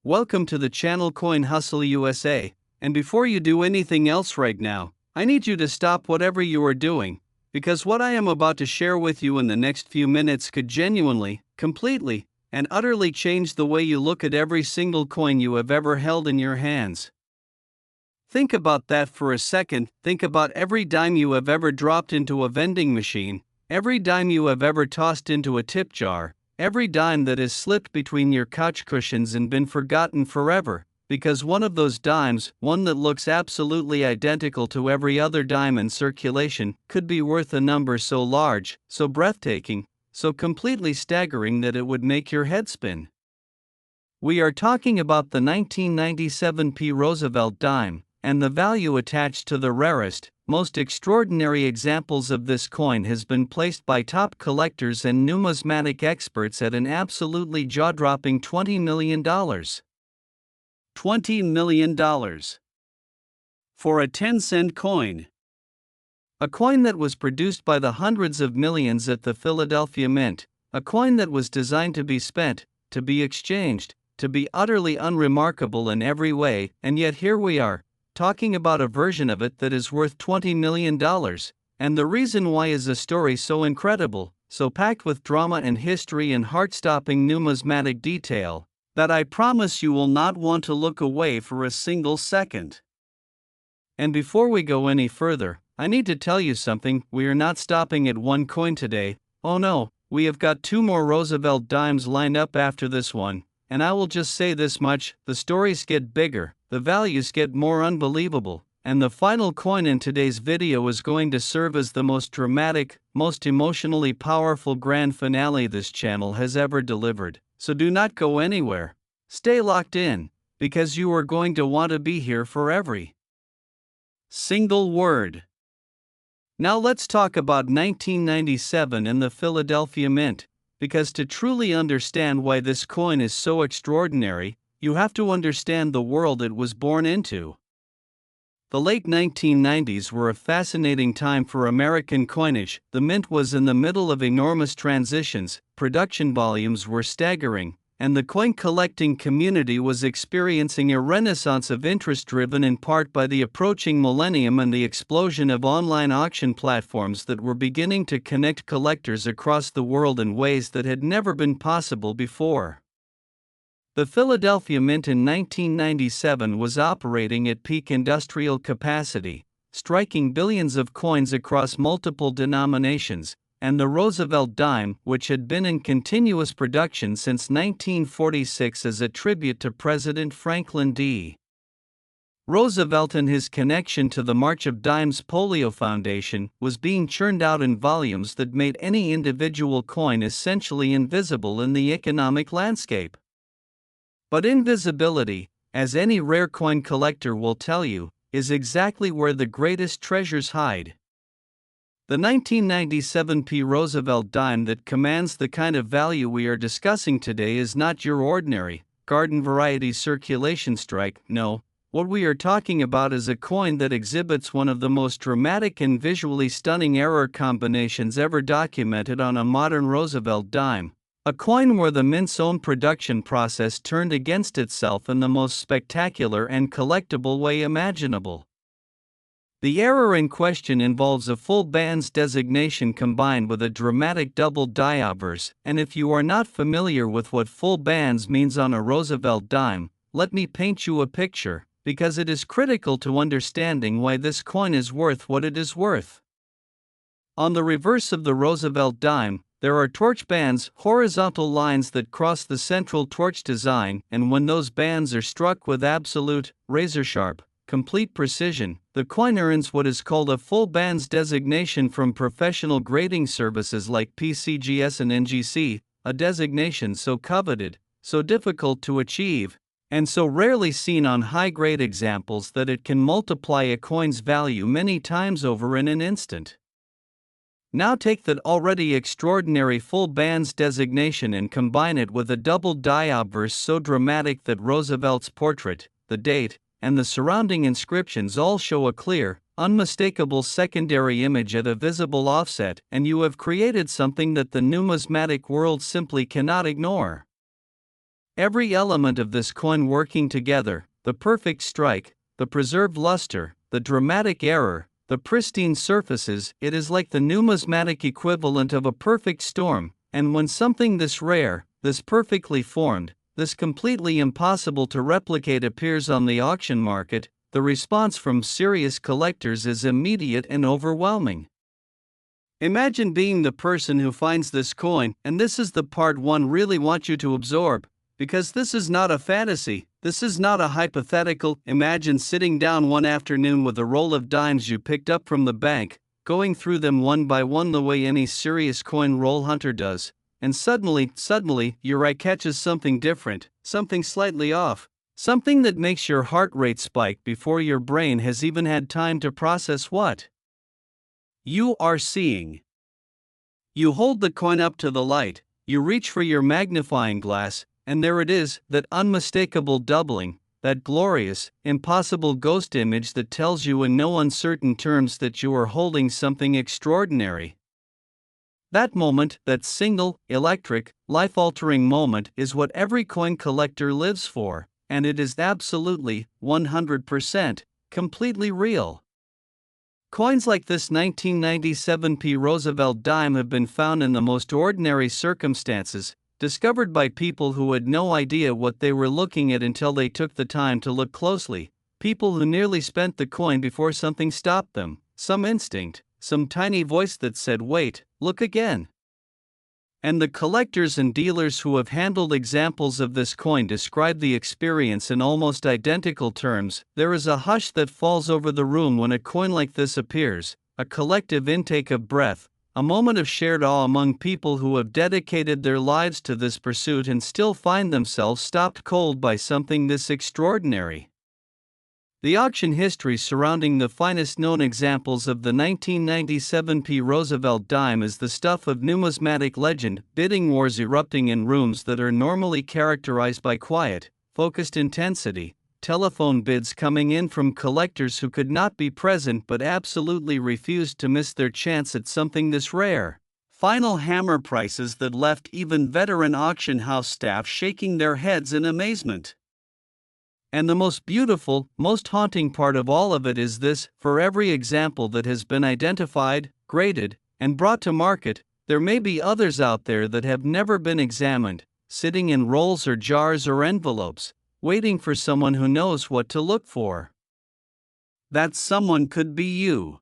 Welcome to the channel Coin Hustle USA, and before you do anything else right now, I need you to stop whatever you are doing, because what I am about to share with you in the next few minutes could genuinely, completely, and utterly change the way you look at every single coin you have ever held in your hands. Think about that for a second. Think about every dime you have ever dropped into a vending machine, every dime you have ever tossed into a tip jar, every dime that has slipped between your couch cushions and been forgotten forever, because one of those dimes, one that looks absolutely identical to every other dime in circulation, could be worth a number so large, so breathtaking, so completely staggering that it would make your head spin. We are talking about the 1997 Roosevelt Dime, and the value attached to the rarest, most extraordinary examples of this coin has been placed by top collectors and numismatic experts at an absolutely jaw-dropping $20 million. $20 million. For a 10-cent coin. A coin that was produced by the hundreds of millions at the Philadelphia Mint, a coin that was designed to be spent, to be exchanged, to be utterly unremarkable in every way, and yet here we are, talking about a version of it that is worth $20 million, and the reason why is a story so incredible, so packed with drama and history and heart-stopping numismatic detail, that I promise you will not want to look away for a single second. And before we go any further, I need to tell you something. We are not stopping at one coin today. Oh no, we have got two more Roosevelt Dimes lined up after this one, and I will just say this much: the stories get bigger, the values get more unbelievable, and the final coin in today's video is going to serve as the most dramatic, most emotionally powerful grand finale this channel has ever delivered. So do not go anywhere. Stay locked in, because you are going to want to be here for every single word. Now let's talk about 1997 and the Philadelphia Mint, because to truly understand why this coin is so extraordinary, you have to understand the world it was born into. The late 1990s were a fascinating time for American coinage. The mint was in the middle of enormous transitions, production volumes were staggering, and the coin collecting community was experiencing a renaissance of interest driven in part by the approaching millennium and the explosion of online auction platforms that were beginning to connect collectors across the world in ways that had never been possible before. The Philadelphia Mint in 1997 was operating at peak industrial capacity, striking billions of coins across multiple denominations, and the Roosevelt Dime, which had been in continuous production since 1946 as a tribute to President Franklin D. Roosevelt and his connection to the March of Dimes Polio Foundation, was being churned out in volumes that made any individual coin essentially invisible in the economic landscape. But invisibility, as any rare coin collector will tell you, is exactly where the greatest treasures hide. The 1997 Roosevelt Dime that commands the kind of value we are discussing today is not your ordinary, garden variety circulation strike. No, what we are talking about is a coin that exhibits one of the most dramatic and visually stunning error combinations ever documented on a modern Roosevelt Dime. A coin where the mint's own production process turned against itself in the most spectacular and collectible way imaginable. The error in question involves a full bands designation combined with a dramatic double die obverse, and if you are not familiar with what full bands means on a Roosevelt Dime, let me paint you a picture, because it is critical to understanding why this coin is worth what it is worth. On the reverse of the Roosevelt Dime, there are torch bands, horizontal lines that cross the central torch design, and when those bands are struck with absolute, razor-sharp, complete precision, the coin earns what is called a full bands designation from professional grading services like PCGS and NGC, a designation so coveted, so difficult to achieve, and so rarely seen on high-grade examples that it can multiply a coin's value many times over in an instant. Now take that already extraordinary full bands designation and combine it with a double die obverse so dramatic that Roosevelt's portrait, the date, and the surrounding inscriptions all show a clear, unmistakable secondary image at a visible offset, and you have created something that the numismatic world simply cannot ignore. Every element of this coin working together: the perfect strike, the preserved luster, the dramatic error, the pristine surfaces. It is like the numismatic equivalent of a perfect storm, and when something this rare, this perfectly formed, this completely impossible to replicate appears on the auction market, the response from serious collectors is immediate and overwhelming. Imagine being the person who finds this coin, and this is the part one really want you to absorb, because this is not a fantasy, this is not a hypothetical. Imagine sitting down one afternoon with a roll of dimes you picked up from the bank, going through them one by one the way any serious coin roll hunter does, and suddenly, your eye catches something different, something slightly off, something that makes your heart rate spike before your brain has even had time to process what you are seeing. You hold the coin up to the light, you reach for your magnifying glass, and there it is, that unmistakable doubling, that glorious, impossible ghost image that tells you in no uncertain terms that you are holding something extraordinary. That moment, that single, electric, life-altering moment, is what every coin collector lives for, and it is absolutely, 100%, completely real. Coins like this 1997 Roosevelt Dime have been found in the most ordinary circumstances, discovered by people who had no idea what they were looking at until they took the time to look closely, people who nearly spent the coin before something stopped them, some instinct, some tiny voice that said, "Wait, look again." And the collectors and dealers who have handled examples of this coin describe the experience in almost identical terms. There is a hush that falls over the room when a coin like this appears, a collective intake of breath, a moment of shared awe among people who have dedicated their lives to this pursuit and still find themselves stopped cold by something this extraordinary. The auction history surrounding the finest known examples of the 1997 Roosevelt Dime is the stuff of numismatic legend, bidding wars erupting in rooms that are normally characterized by quiet, focused intensity, telephone bids coming in from collectors who could not be present but absolutely refused to miss their chance at something this rare, final hammer prices that left even veteran auction house staff shaking their heads in amazement. And the most beautiful, most haunting part of all of it is this: for every example that has been identified, graded, and brought to market, there may be others out there that have never been examined, sitting in rolls or jars or envelopes, waiting for someone who knows what to look for. That someone could be you.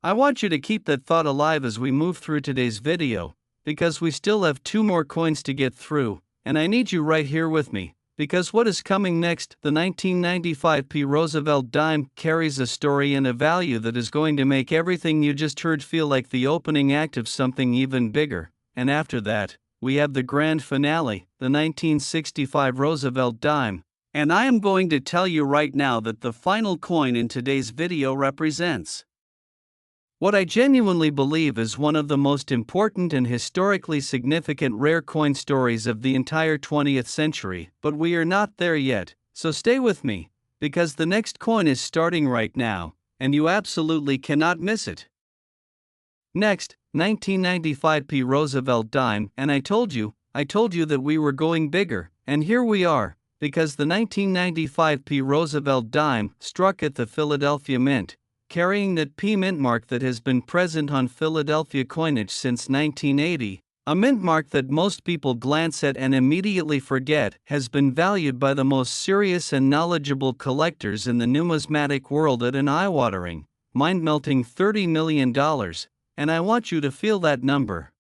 I want you to keep that thought alive as we move through today's video, because we still have 2 more coins to get through, and I need you right here with me. Because what is coming next, the 1995 Roosevelt Dime, carries a story and a value that is going to make everything you just heard feel like the opening act of something even bigger. And after that, we have the grand finale, the 1965 Roosevelt Dime. And I am going to tell you right now that the final coin in today's video represents what I genuinely believe is one of the most important and historically significant rare coin stories of the entire 20th century, but we are not there yet, so stay with me, because the next coin is starting right now, and you absolutely cannot miss it. Next, 1995 Roosevelt Dime, and I told you that we were going bigger, and here we are, because the 1995 Roosevelt Dime struck at the Philadelphia Mint, carrying that P mint mark that has been present on Philadelphia coinage since 1980, a mint mark that most people glance at and immediately forget, has been valued by the most serious and knowledgeable collectors in the numismatic world at an eye-watering, mind-melting $30 million, and I want you to feel that number.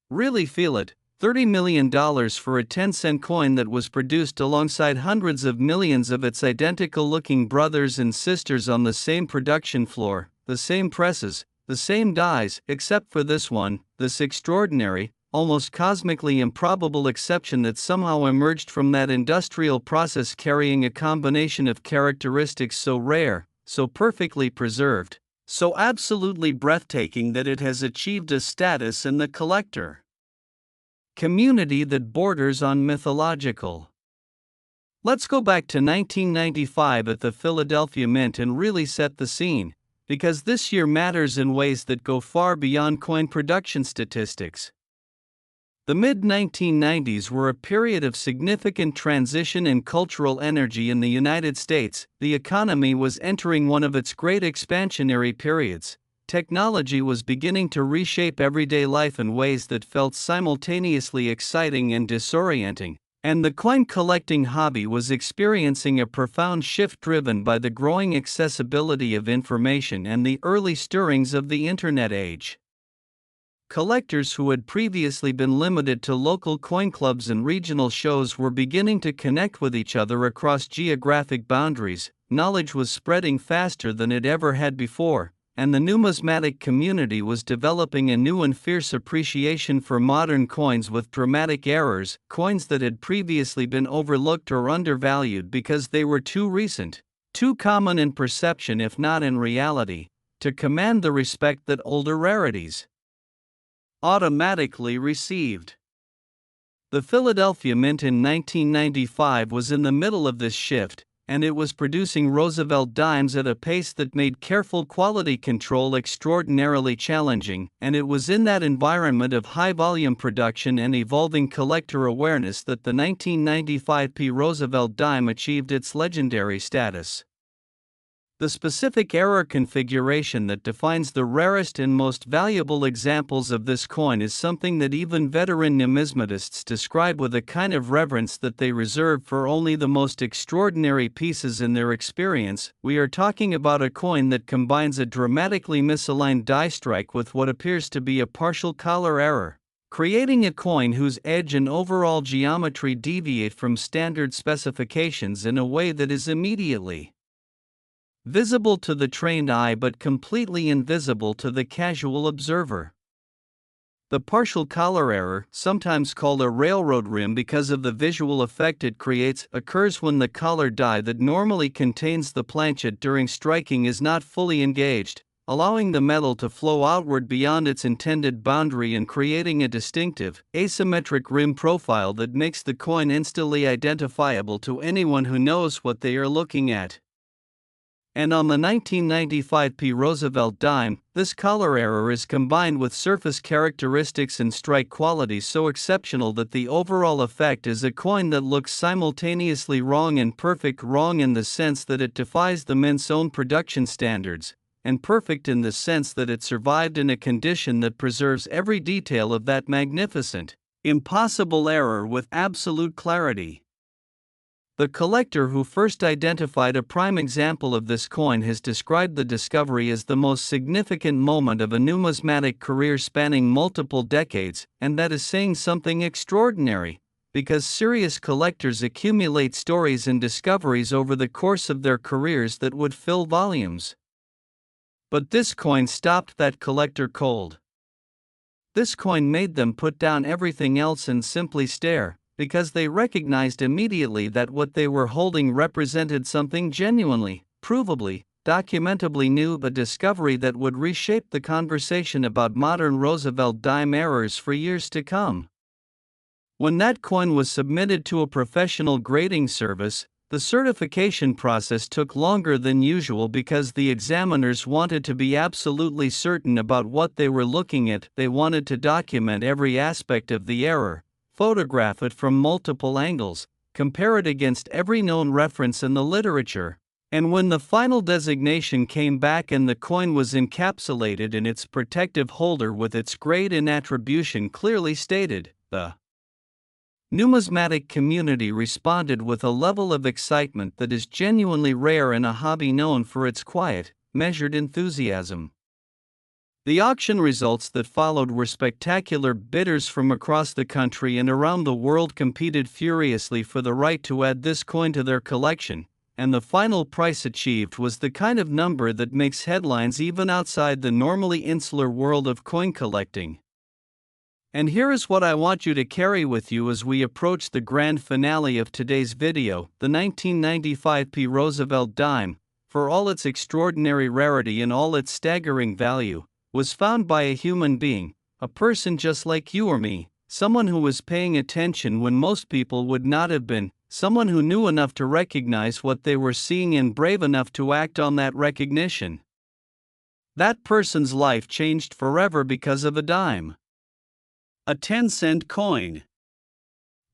Really feel it. $30 million for a 10-cent coin that was produced alongside hundreds of millions of its identical-looking brothers and sisters on the same production floor, the same presses, the same dies, except for this one, this extraordinary, almost cosmically improbable exception that somehow emerged from that industrial process, carrying a combination of characteristics so rare, so perfectly preserved, so absolutely breathtaking that it has achieved a status in the collector community that borders on mythological. Let's go back to 1995 at the Philadelphia Mint and really set the scene, because this year matters in ways that go far beyond coin production statistics. The mid-1990s were a period of significant transition and cultural energy in the United States. The economy was entering one of its great expansionary periods. Technology was beginning to reshape everyday life in ways that felt simultaneously exciting and disorienting, and the coin collecting hobby was experiencing a profound shift driven by the growing accessibility of information and the early stirrings of the Internet age. Collectors who had previously been limited to local coin clubs and regional shows were beginning to connect with each other across geographic boundaries. Knowledge was spreading faster than it ever had before, and the numismatic community was developing a new and fierce appreciation for modern coins with dramatic errors, coins that had previously been overlooked or undervalued because they were too recent, too common in perception if not in reality, to command the respect that older rarities automatically received. The Philadelphia Mint in 1995 was in the middle of this shift, and it was producing Roosevelt Dimes at a pace that made careful quality control extraordinarily challenging, and it was in that environment of high-volume production and evolving collector awareness that the 1995 Roosevelt Dime achieved its legendary status. The specific error configuration that defines the rarest and most valuable examples of this coin is something that even veteran numismatists describe with a kind of reverence that they reserve for only the most extraordinary pieces in their experience. We are talking about a coin that combines a dramatically misaligned die strike with what appears to be a partial collar error, creating a coin whose edge and overall geometry deviate from standard specifications in a way that is immediately visible to the trained eye but completely invisible to the casual observer. The partial collar error, sometimes called a railroad rim because of the visual effect it creates, occurs when the collar die that normally contains the planchet during striking is not fully engaged, allowing the metal to flow outward beyond its intended boundary and creating a distinctive, asymmetric rim profile that makes the coin instantly identifiable to anyone who knows what they are looking at. And on the 1995 Roosevelt Dime, this collar error is combined with surface characteristics and strike qualities so exceptional that the overall effect is a coin that looks simultaneously wrong and perfect. Wrong in the sense that it defies the mint's own production standards, and perfect in the sense that it survived in a condition that preserves every detail of that magnificent, impossible error with absolute clarity. The collector who first identified a prime example of this coin has described the discovery as the most significant moment of a numismatic career spanning multiple decades, and that is saying something extraordinary, because serious collectors accumulate stories and discoveries over the course of their careers that would fill volumes. But this coin stopped that collector cold. This coin made them put down everything else and simply stare, because they recognized immediately that what they were holding represented something genuinely, provably, documentably new, a discovery that would reshape the conversation about modern Roosevelt Dime errors for years to come. When that coin was submitted to a professional grading service, the certification process took longer than usual because the examiners wanted to be absolutely certain about what they were looking at. They wanted to document every aspect of the error, photograph it from multiple angles, compare it against every known reference in the literature, and when the final designation came back and the coin was encapsulated in its protective holder with its grade and attribution clearly stated, the numismatic community responded with a level of excitement that is genuinely rare in a hobby known for its quiet, measured enthusiasm. The auction results that followed were spectacular. Bidders from across the country and around the world competed furiously for the right to add this coin to their collection, and the final price achieved was the kind of number that makes headlines even outside the normally insular world of coin collecting. And here is what I want you to carry with you as we approach the grand finale of today's video: the 1995 Roosevelt Dime, for all its extraordinary rarity and all its staggering value, was found by a human being, a person just like you or me, someone who was paying attention when most people would not have been, someone who knew enough to recognize what they were seeing and brave enough to act on that recognition. That person's life changed forever because of a dime. A 10-cent coin.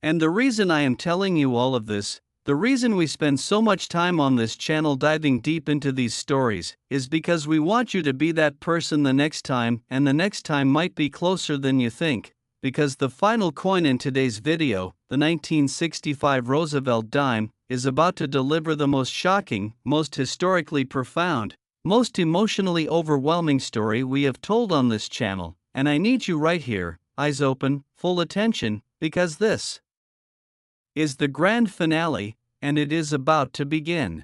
And the reason I am telling you all of this, the reason we spend so much time on this channel diving deep into these stories, is because we want you to be that person the next time, and the next time might be closer than you think, because the final coin in today's video, the 1965 Roosevelt Dime, is about to deliver the most shocking, most historically profound, most emotionally overwhelming story we have told on this channel, and I need you right here, eyes open, full attention, because this is the grand finale, and it is about to begin.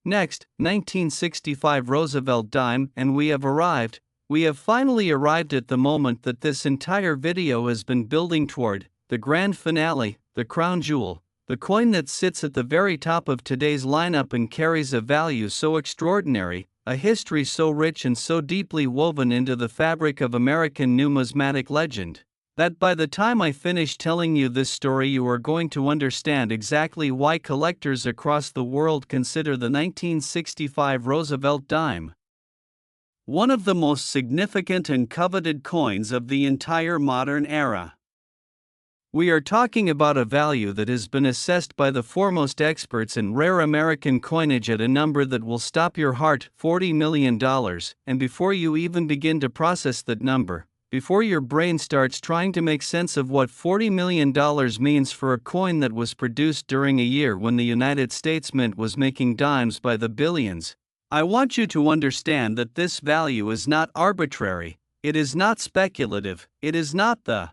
Next, 1965 Roosevelt Dime, and we have arrived. We have finally arrived at the moment that this entire video has been building toward, the grand finale, the crown jewel, the coin that sits at the very top of today's lineup and carries a value so extraordinary, a history so rich and so deeply woven into the fabric of American numismatic legend, that by the time I finish telling you this story you are going to understand exactly why collectors across the world consider the 1965 Roosevelt Dime one of the most significant and coveted coins of the entire modern era. We are talking about a value that has been assessed by the foremost experts in rare American coinage at a number that will stop your heart, $40 million, and before you even begin to process that number, before your brain starts trying to make sense of what $40 million means for a coin that was produced during a year when the United States Mint was making dimes by the billions, I want you to understand that this value is not arbitrary, it is not speculative, it is not the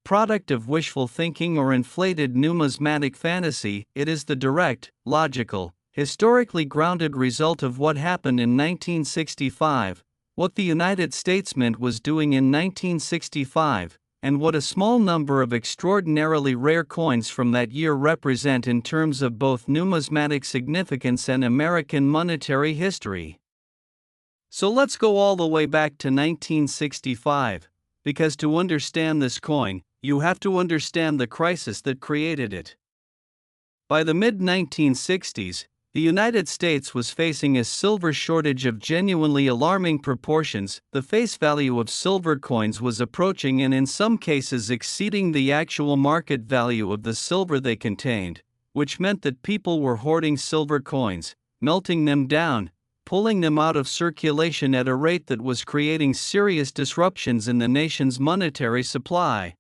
product of wishful thinking or inflated numismatic fantasy, it is the direct, logical, historically grounded result of what happened in 1965, what the United States Mint was doing in 1965, and what a small number of extraordinarily rare coins from that year represent in terms of both numismatic significance and American monetary history. So let's go all the way back to 1965, because to understand this coin, you have to understand the crisis that created it. By the mid-1960s, the United States was facing a silver shortage of genuinely alarming proportions. The face value of silver coins was approaching and in some cases exceeding the actual market value of the silver they contained, which meant that people were hoarding silver coins, melting them down, pulling them out of circulation at a rate that was creating serious disruptions in the nation's monetary supply.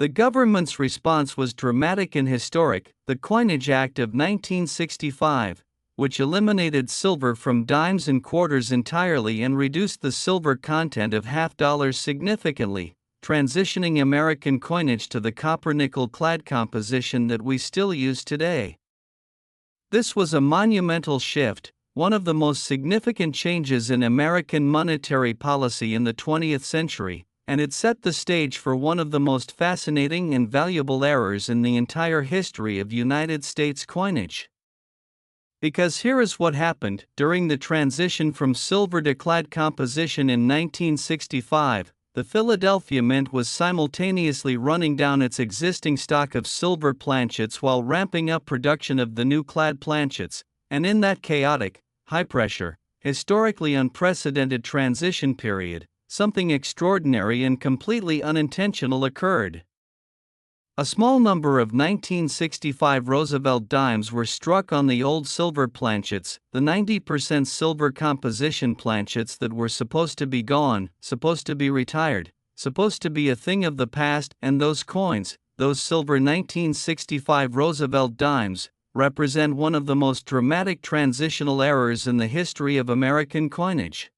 The government's response was dramatic and historic, the Coinage Act of 1965, which eliminated silver from dimes and quarters entirely and reduced the silver content of half dollars significantly, transitioning American coinage to the copper-nickel clad composition that we still use today. This was a monumental shift, one of the most significant changes in American monetary policy in the 20th century, and it set the stage for one of the most fascinating and valuable eras in the entire history of United States coinage. Because here is what happened during the transition from silver to clad composition in 1965. The Philadelphia Mint was simultaneously running down its existing stock of silver planchets while ramping up production of the new clad planchets, and in that chaotic, high-pressure, historically unprecedented transition period, something extraordinary and completely unintentional occurred. A small number of 1965 Roosevelt dimes were struck on the old silver planchets, the 90% silver composition planchets that were supposed to be gone, supposed to be retired, supposed to be a thing of the past, and those coins, those silver 1965 Roosevelt dimes, represent one of the most dramatic transitional eras in the history of American coinage.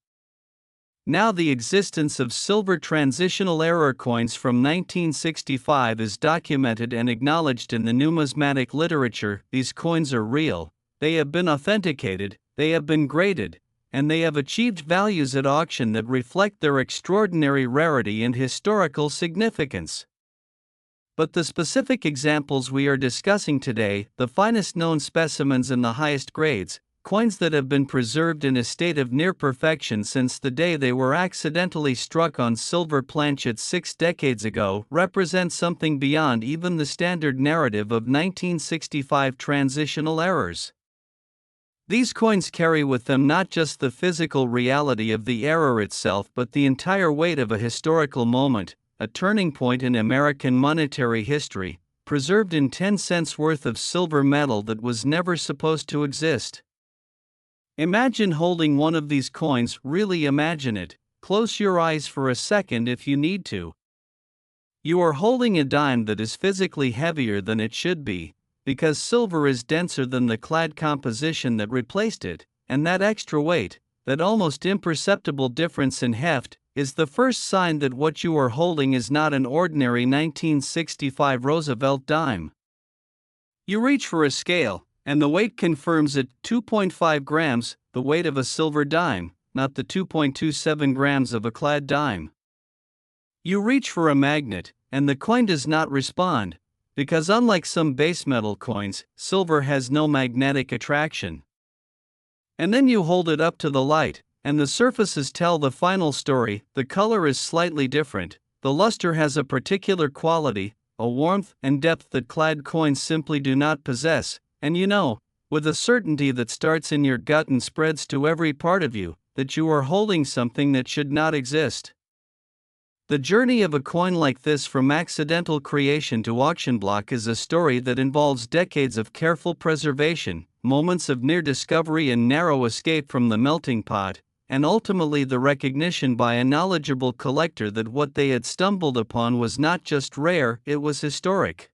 Now the existence of silver transitional era coins from 1965 is documented and acknowledged in the numismatic literature. These coins are real, they have been authenticated, they have been graded, and they have achieved values at auction that reflect their extraordinary rarity and historical significance. But the specific examples we are discussing today, the finest known specimens in the highest grades, coins that have been preserved in a state of near perfection since the day they were accidentally struck on silver planchets 6 decades ago, represent something beyond even the standard narrative of 1965 transitional errors. These coins carry with them not just the physical reality of the era itself but the entire weight of a historical moment, a turning point in American monetary history, preserved in 10 cents worth of silver metal that was never supposed to exist. Imagine holding one of these coins, really imagine it. Close your eyes for a second if you need to. You are holding a dime that is physically heavier than it should be, because silver is denser than the clad composition that replaced it, and that extra weight, that almost imperceptible difference in heft, is the first sign that what you are holding is not an ordinary 1965 Roosevelt dime. You reach for a scale, and the weight confirms it, 2.5 grams, the weight of a silver dime, not the 2.27 grams of a clad dime. You reach for a magnet, and the coin does not respond, because unlike some base metal coins, silver has no magnetic attraction. And then you hold it up to the light, and the surfaces tell the final story. The color is slightly different, the luster has a particular quality, a warmth and depth that clad coins simply do not possess, and you know, with a certainty that starts in your gut and spreads to every part of you, that you are holding something that should not exist. The journey of a coin like this from accidental creation to auction block is a story that involves decades of careful preservation, moments of near discovery and narrow escape from the melting pot, and ultimately the recognition by a knowledgeable collector that what they had stumbled upon was not just rare, it was historic.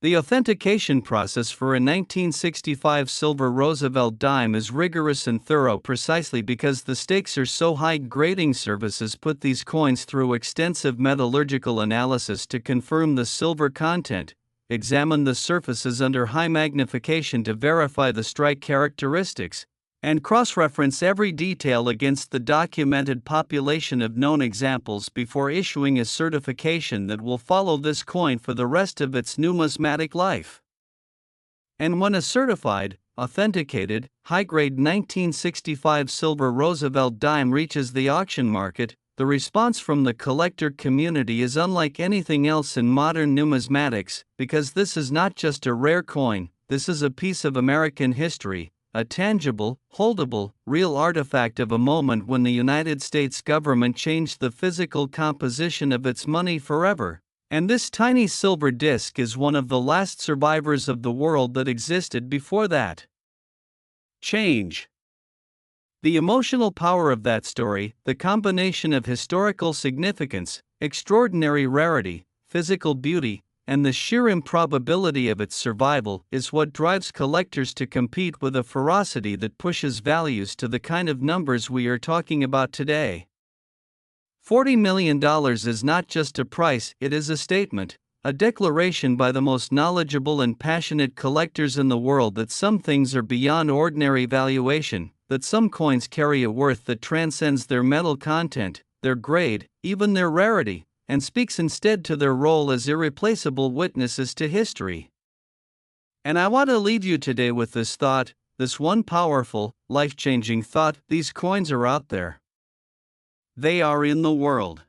The authentication process for a 1965 silver Roosevelt dime is rigorous and thorough precisely because the stakes are so high. Grading services put these coins through extensive metallurgical analysis to confirm the silver content, examine the surfaces under high magnification to verify the strike characteristics, and cross-reference every detail against the documented population of known examples before issuing a certification that will follow this coin for the rest of its numismatic life. And when a certified, authenticated, high-grade 1965 silver Roosevelt dime reaches the auction market, the response from the collector community is unlike anything else in modern numismatics, because this is not just a rare coin, this is a piece of American history, a tangible, holdable, real artifact of a moment when the United States government changed the physical composition of its money forever. And this tiny silver disc is one of the last survivors of the world that existed before that change. The emotional power of that story, the combination of historical significance, extraordinary rarity, physical beauty, and the sheer improbability of its survival is what drives collectors to compete with a ferocity that pushes values to the kind of numbers we are talking about today. $40 million is not just a price, it is a statement, a declaration by the most knowledgeable and passionate collectors in the world that some things are beyond ordinary valuation, that some coins carry a worth that transcends their metal content, their grade, even their rarity, and speaks instead to their role as irreplaceable witnesses to history. And I want to leave you today with this thought, this one powerful, life-changing thought: these coins are out there. They are in the world.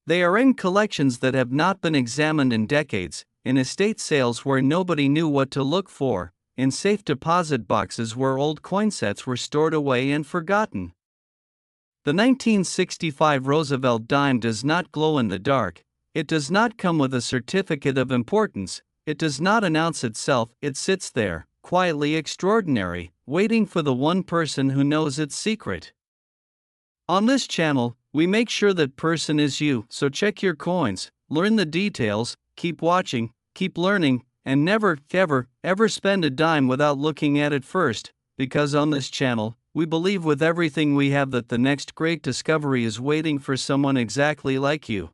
They are in collections that have not been examined in decades, in estate sales where nobody knew what to look for, in safe deposit boxes where old coin sets were stored away and forgotten. The 1965 Roosevelt dime does not glow in the dark, it does not come with a certificate of importance, it does not announce itself, it sits there, quietly extraordinary, waiting for the one person who knows its secret. On this channel, we make sure that person is you, so check your coins, learn the details, keep watching, keep learning, and never, ever spend a dime without looking at it first, because on this channel, we believe with everything we have that the next great discovery is waiting for someone exactly like you.